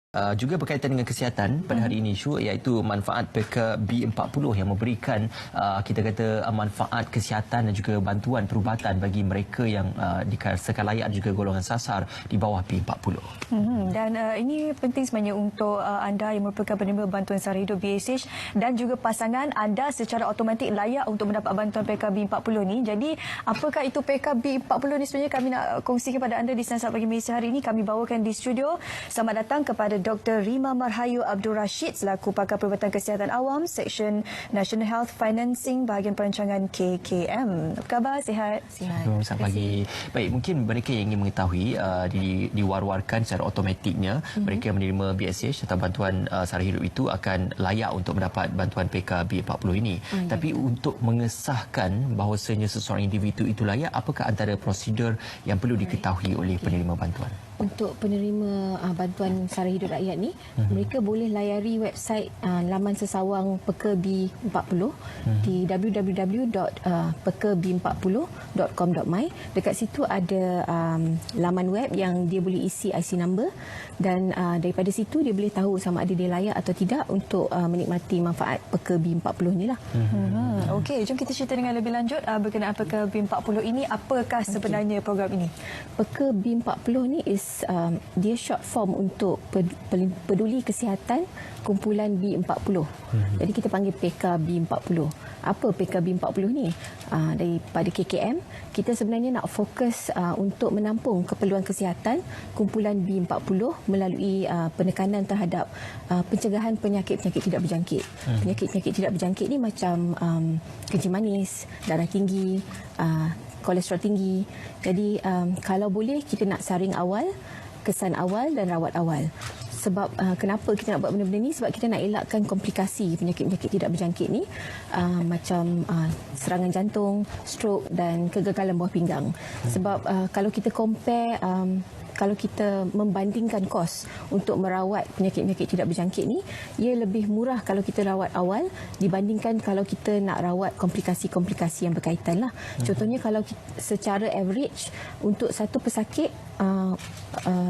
Juga berkaitan dengan kesihatan pada hari ini Syu, iaitu manfaat PKB40 yang memberikan kita kata manfaat kesihatan dan juga bantuan perubatan bagi mereka yang dikatakan layak juga golongan sasar di bawah B40. Dan ini penting sebenarnya untuk anda yang merupakan penerima bantuan sara hidup BSH dan juga pasangan anda secara automatik layak untuk mendapat bantuan PKB40 ni. Jadi apakah itu PKB40 ni sebenarnya kami nak kongsikan kepada anda di Sinar Pagi Malaysia hari ini. Kami bawakan di studio. Selamat datang kepada Dr. Rima Marhayu Abdul Rashid selaku Pakar Perubatan Kesihatan Awam Seksyen National Health Financing bahagian perancangan KKM. Apa khabar? Sihat? Selamat pagi. Baik, mungkin mereka yang ingin mengetahui diwar-warkan secara automatiknya mereka yang menerima BSH atau bantuan sara hidup itu akan layak untuk mendapat bantuan PKB40 ini. Tapi untuk mengesahkan bahawasanya seseorang individu itu layak, apakah antara prosedur yang perlu diketahui oleh penerima bantuan? Untuk penerima bantuan sara hidup rakyat ni, mereka boleh layari website laman sesawang PKB40 di www.pkb40.com.my. Dekat situ ada laman web yang dia boleh isi IC number dan daripada situ dia boleh tahu sama ada dia layak atau tidak untuk menikmati manfaat PKB40 ni lah. Okey, jom kita cerita dengan lebih lanjut berkenaan PKB40 ini. Apakah sebenarnya program ini? PKB40 ni dia short form untuk peduli kesihatan kumpulan B40. Jadi kita panggil PKB40. Apa PKB40 ni? Daripada KKM, kita sebenarnya nak fokus untuk menampung keperluan kesihatan kumpulan B40 melalui penekanan terhadap pencegahan penyakit-penyakit tidak berjangkit. Penyakit-penyakit tidak berjangkit ni macam kencing manis, darah tinggi, kolesterol tinggi. Jadi kalau boleh kita nak saring awal, kesan awal dan rawat awal. Sebab kenapa kita nak buat benda-benda ni? Sebab kita nak elakkan komplikasi penyakit-penyakit tidak berjangkit ni macam serangan jantung, stroke dan kegagalan buah pinggang. Sebab kalau kita compare kalau kita membandingkan kos untuk merawat penyakit-penyakit tidak berjangkit ni, ia lebih murah kalau kita rawat awal dibandingkan kalau kita nak rawat komplikasi-komplikasi yang berkaitan lah. Contohnya kalau secara average untuk satu pesakit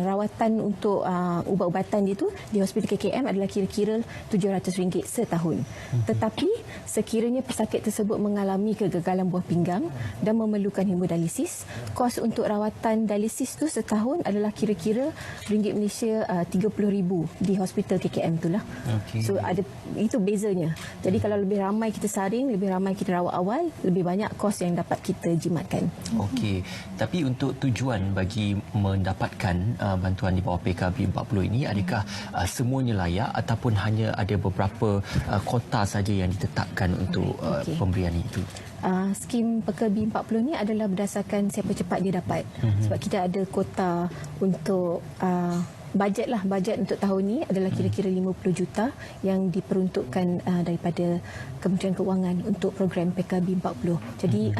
rawatan untuk ubat-ubatan dia tu di hospital KKM adalah kira-kira RM700 setahun. Tetapi sekiranya pesakit tersebut mengalami kegagalan buah pinggang dan memerlukan hemodialisis, kos untuk rawatan dialisis tu setahun adalah kira-kira ringgit Malaysia 30,000 di hospital KKM itulah. So ada itu bezanya. Jadi kalau lebih ramai kita saring, lebih ramai kita rawat awal, lebih banyak kos yang dapat kita jimatkan. Okey. Tapi untuk tujuan bagi mendapatkan bantuan di bawah PKB40 ini, adakah semuanya layak ataupun hanya ada beberapa kota saja yang ditetapkan untuk pemberian itu? Skim PKB40 ni adalah berdasarkan siapa cepat dia dapat. Sebab kita ada kota untuk bajet untuk tahun ni adalah kira-kira 50 juta yang diperuntukkan daripada Kementerian Keuangan untuk program PKB40. Jadi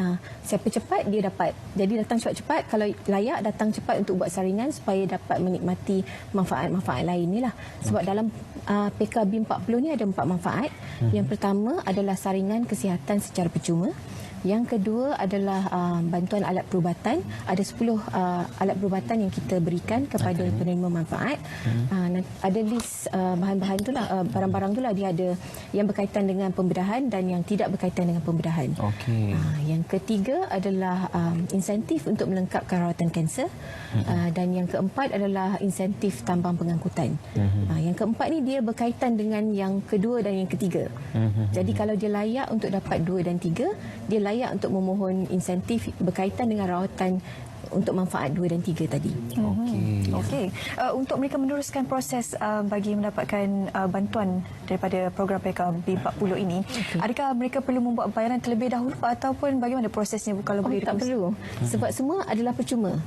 siapa cepat dia dapat. Jadi datang cepat-cepat, kalau layak datang cepat untuk buat saringan supaya dapat menikmati manfaat-manfaat lain ni lah. Sebab dalam PKB40 ni ada 4 manfaat. Yang pertama adalah saringan kesihatan secara percuma. Yang kedua adalah bantuan alat perubatan. Ada 10 alat perubatan yang kita berikan kepada penerima manfaat. Ada list bahan-bahan tu lah, barang-barang tu lah. Dia ada yang berkaitan dengan pembedahan dan yang tidak berkaitan dengan pembedahan. Yang ketiga adalah insentif untuk melengkapkan rawatan kanser. Dan yang keempat adalah insentif tambang pengangkutan. Yang keempat ni dia berkaitan dengan yang kedua dan yang ketiga. Jadi kalau dia layak untuk dapat 2 dan 3, dia layak untuk memohon insentif berkaitan dengan rawatan untuk manfaat 2 dan 3 tadi. Okey. Untuk mereka meneruskan proses bagi mendapatkan bantuan daripada program PKB40 ini, adakah mereka perlu membuat bayaran terlebih dahulu ataupun bagaimana prosesnya kalau boleh tak perlu. Sebab semua adalah percuma.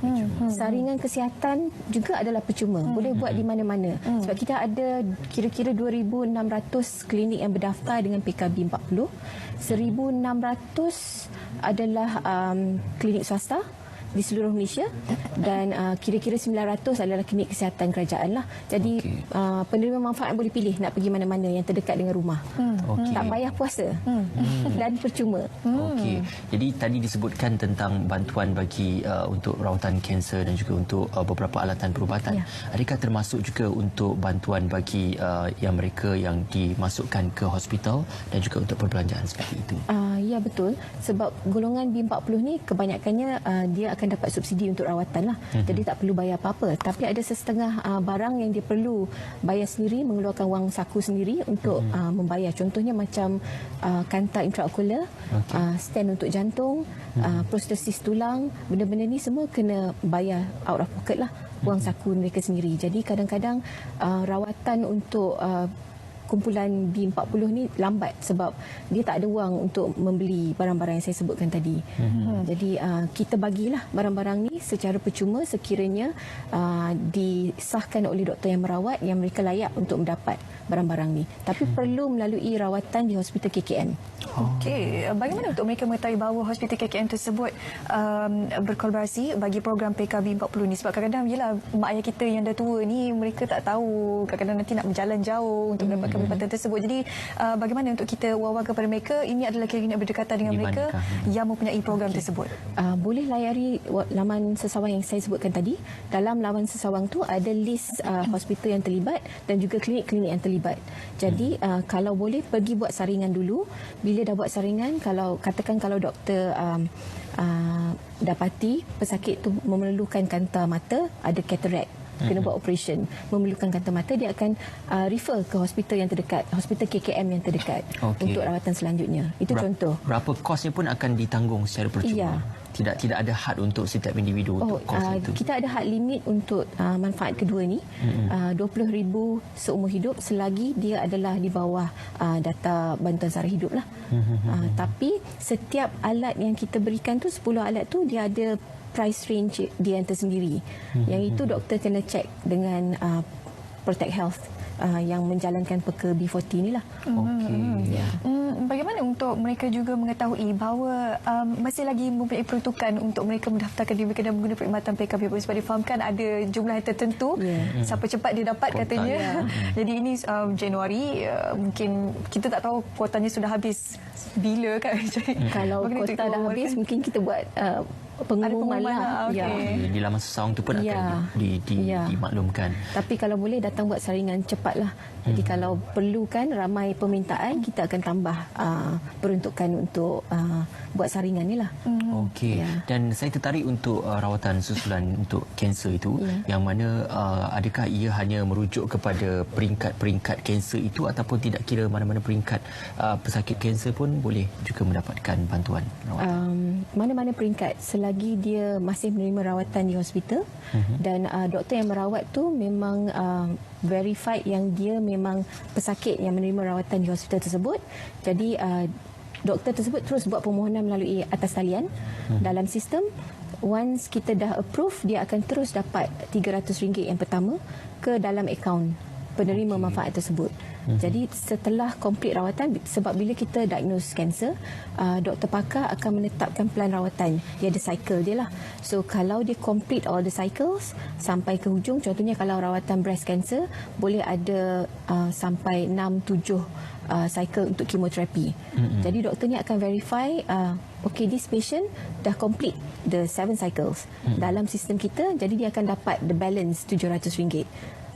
Saringan kesihatan juga adalah percuma. Boleh buat di mana-mana. Sebab kita ada kira-kira 2,600 klinik yang berdaftar dengan PKB40. 1,600 adalah klinik swasta di seluruh Malaysia dan kira-kira 900 adalah klinik kesihatan kerajaan lah. Jadi penerima manfaat boleh pilih nak pergi mana-mana yang terdekat dengan rumah. Tak payah puasa dan percuma. Okey. Jadi tadi disebutkan tentang bantuan bagi untuk rawatan kanser dan juga untuk beberapa alatan perubatan. Ya. Adakah termasuk juga untuk bantuan bagi yang mereka yang dimasukkan ke hospital dan juga untuk perbelanjaan seperti itu? Ya betul, sebab golongan B40 ni kebanyakannya dia akan dapat subsidi untuk rawatan lah. Jadi tak perlu bayar apa-apa. Tapi ada sesetengah barang yang dia perlu bayar sendiri, mengeluarkan wang saku sendiri untuk membayar. Contohnya macam kanta intraokular, stand untuk jantung, prostesis tulang, benda-benda ni semua kena bayar out of pocket lah, wang saku mereka sendiri. Jadi kadang-kadang rawatan untuk kumpulan B40 ni lambat sebab dia tak ada wang untuk membeli barang-barang yang saya sebutkan tadi. Jadi kita bagilah barang-barang ni secara percuma sekiranya disahkan oleh doktor yang merawat yang mereka layak untuk mendapat barang-barang ni. Tapi perlu melalui rawatan di hospital KKM. Okey, bagaimana untuk mereka mengetahui bahawa hospital KKM tersebut berkolaborasi bagi program PKB 40 ni? Sebab kadang-kadang yelah mak ayah kita yang dah tua ni mereka tak tahu, kadang-kadang nanti nak berjalan jauh untuk mendapatkan perubatan tersebut. Jadi bagaimana untuk kita war-war kepada mereka ini adalah klinik berdekatan dengan mereka yang mempunyai program tersebut? Boleh layari laman sesawang yang saya sebutkan tadi. Dalam laman sesawang tu ada list hospital yang terlibat dan juga klinik-klinik yang terlibat. Jadi kalau boleh pergi buat saringan dulu. Bila dah buat saringan, kalau katakan kalau doktor dapati pesakit tu memerlukan kanta mata, ada cataract, kena buat operation, memerlukan kanta mata, dia akan refer ke hospital yang terdekat, hospital KKM yang terdekat untuk rawatan selanjutnya. Itu contoh. Berapa kosnya pun akan ditanggung secara percuma? Ya. Tidak ada had untuk setiap individu untuk kos itu? Kita ada had limit untuk manfaat kedua ni, 20,000 seumur hidup selagi dia adalah di bawah data bantuan sara hidup lah. Tapi setiap alat yang kita berikan tu, 10 alat tu dia ada price range dia yang tersendiri. Yang itu doktor kena check dengan Protect Health yang menjalankan peka B40 ni lah. Okey. Ya. Bagaimana untuk mereka juga mengetahui bahawa masih lagi mempunyai peruntukan untuk mereka mendaftarkan diri mereka dan menggunakan perkhidmatan PKB sebab difahamkan ada jumlah yang tertentu, siapa cepat dia dapat katanya. Jadi ini Januari, mungkin kita tak tahu kuotanya sudah habis bila kan. Kalau kuota dah habis mungkin kita buat pengumuman lah. Di laman sesawang tu pun akan dimaklumkan. Tapi kalau boleh datang buat saringan cepatlah. Jadi kalau perlukan ramai permintaan, kita akan tambah peruntukan untuk buat saringan ni lah. Okey. Dan saya tertarik untuk rawatan susulan untuk kanser itu, yang mana adakah ia hanya merujuk kepada peringkat-peringkat kanser itu ataupun tidak kira mana-mana peringkat pesakit kanser pun boleh juga mendapatkan bantuan rawatan? Mana-mana peringkat selagi dia masih menerima rawatan di hospital dan doktor yang merawat tu memang verified yang dia memang pesakit yang menerima rawatan di hospital tersebut. Jadi doktor tersebut terus buat permohonan melalui atas talian dalam sistem. Once kita dah approve, dia akan terus dapat RM300 yang pertama ke dalam akaun penerima manfaat tersebut. Jadi setelah komplit rawatan, sebab bila kita diagnose kanser, doktor pakar akan menetapkan plan rawatan. Dia ada cycle dia lah. So kalau dia complete all the cycles sampai ke hujung, contohnya kalau rawatan breast cancer boleh ada sampai 6-7 cycle untuk kemoterapi. Jadi doktor ni akan verify okay, this patient dah complete the 7 cycles dalam sistem kita, jadi dia akan dapat the balance RM700.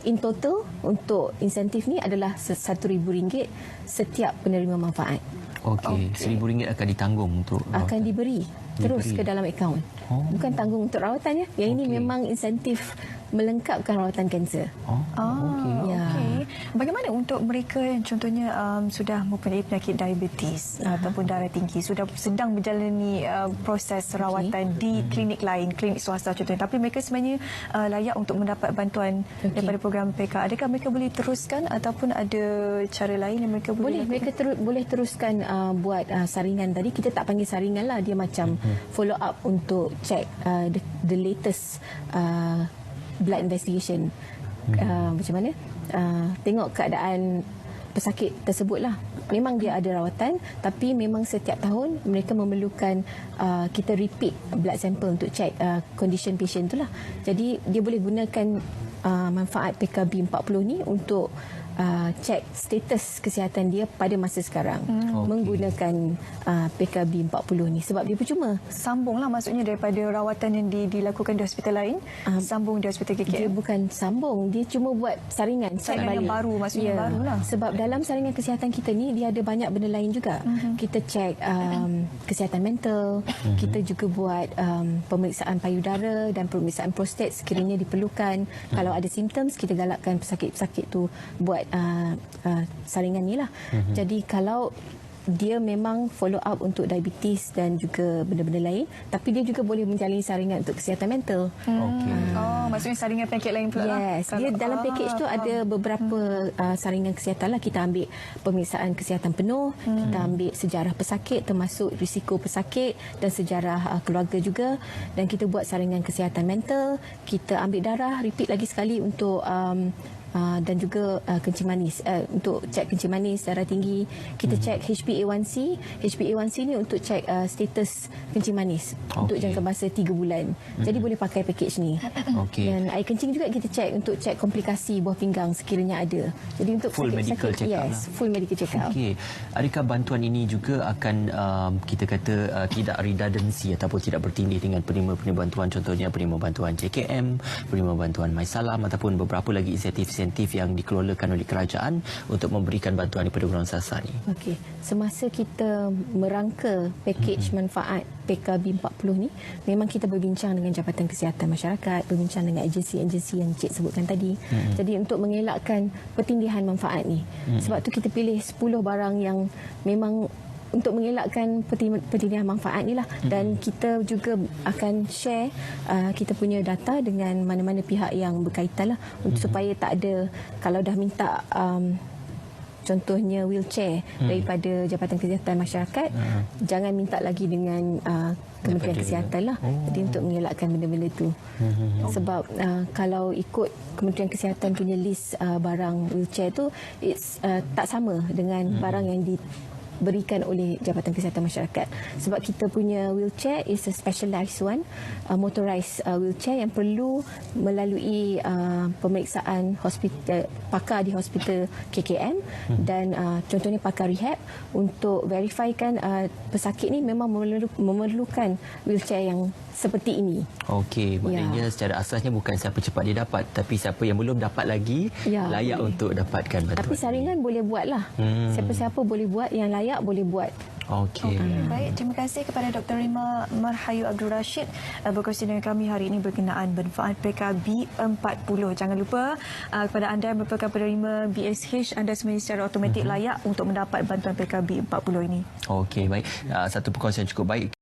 In total untuk insentif ni adalah RM1,000 setiap penerima manfaat. Okey, RM1,000 akan ditanggung untuk rawatan. Akan diberi terus ke dalam akaun. Bukan tanggung untuk rawatan ya. Yang ini memang insentif melengkapkan rawatan kanser. Okey. Bagaimana untuk mereka yang contohnya sudah mempunyai penyakit diabetes ataupun darah tinggi, sudah sedang menjalani proses rawatan di klinik lain, klinik swasta contohnya, tapi mereka sebenarnya layak untuk mendapat bantuan daripada program PK. Adakah mereka boleh teruskan ataupun ada cara lain yang mereka boleh? Mereka boleh teruskan buat saringan tadi. Kita tak panggil saringan lah, dia macam follow up untuk check the latest blood investigation. Macam mana? Tengok keadaan pesakit tersebut lah. memang dia ada rawatan, tapi memang setiap tahun mereka memerlukan kita repeat blood sample untuk check condition patient tu lah. Jadi dia boleh gunakan manfaat PKB 40 ni untuk cek status kesihatan dia pada masa sekarang menggunakan PKB 40 ni, sebab dia percuma. Sambunglah maksudnya daripada rawatan yang dilakukan di hospital lain, sambung di hospital KKM. Dia bukan sambung, dia cuma buat saringan Saringan yang baru, maksudnya barulah. Sebab dalam saringan kesihatan kita ni dia ada banyak benda lain juga. Kita cek kesihatan mental, kita juga buat pemeriksaan payudara dan pemeriksaan prostat sekiranya diperlukan. Kalau ada simptoms, kita galakkan pesakit-pesakit tu buat saringan ni lah. Jadi kalau dia memang follow up untuk diabetes dan juga benda-benda lain, tapi dia juga boleh menjalani saringan untuk kesihatan mental. Maksudnya saringan penyakit lain pula lah. Yes, dia dalam package tu ada beberapa saringan kesihatan lah. Kita ambil pemeriksaan kesihatan penuh, kita ambil sejarah pesakit termasuk risiko pesakit dan sejarah keluarga juga, dan kita buat saringan kesihatan mental, kita ambil darah, repeat lagi sekali untuk dan juga kencing manis, untuk cek kencing manis, darah tinggi. Kita cek HbA1c. HbA1c ni untuk cek status kencing manis untuk jangka masa 3 bulan. Jadi boleh pakai package ni. Dan air kencing juga kita cek untuk cek komplikasi buah pinggang sekiranya ada. Jadi untuk full medical check up. Yes, full medical check up. Adakah bantuan ini juga akan kita kata tidak redundancy ataupun tidak bertindih dengan penerima-penerima bantuan, contohnya penerima bantuan JKM, penerima bantuan MySalam ataupun beberapa lagi insentif yang dikelolakan oleh kerajaan untuk memberikan bantuan kepada golongan sasar ni? Semasa kita merangka pakej manfaat PKB 40 ni, memang kita berbincang dengan Jabatan Kesihatan Masyarakat, berbincang dengan agensi-agensi yang Cik sebutkan tadi. Jadi untuk mengelakkan pertindihan manfaat ni, sebab tu kita pilih 10 barang yang memang untuk mengelakkan pertindihan manfaat ni lah. Dan kita juga akan share kita punya data dengan mana-mana pihak yang berkaitan lah, untuk supaya tak ada, kalau dah minta contohnya wheelchair daripada Jabatan Kesihatan Masyarakat, jangan minta lagi dengan Kementerian Kesihatan lah. Jadi untuk mengelakkan benda-benda tu. Sebab kalau ikut Kementerian Kesihatan punya list barang wheelchair tu, it's tak sama dengan barang yang diberikan oleh Jabatan Kesihatan Masyarakat. Sebab kita punya wheelchair is a specialized one, motorized wheelchair yang perlu melalui pemeriksaan hospital, pakar di hospital KKM dan contohnya pakar rehab, untuk verifikan pesakit ni memang memerlukan wheelchair yang seperti ini. Maknanya secara asasnya bukan siapa cepat dia dapat, tapi siapa yang belum dapat lagi layak untuk dapatkan bantuan. Tapi saringan boleh buat lah. Siapa-siapa boleh buat, yang layak boleh buat. Baik, terima kasih kepada Dr. Rima Marhayu Abdul Rashid berkongsi dengan kami hari ini berkenaan manfaat PKB 40. Jangan lupa kepada anda yang merupakan penerima BSH, anda sebenarnya secara automatik layak untuk mendapat bantuan PKB 40 ini. Baik. Satu perkongsian cukup baik.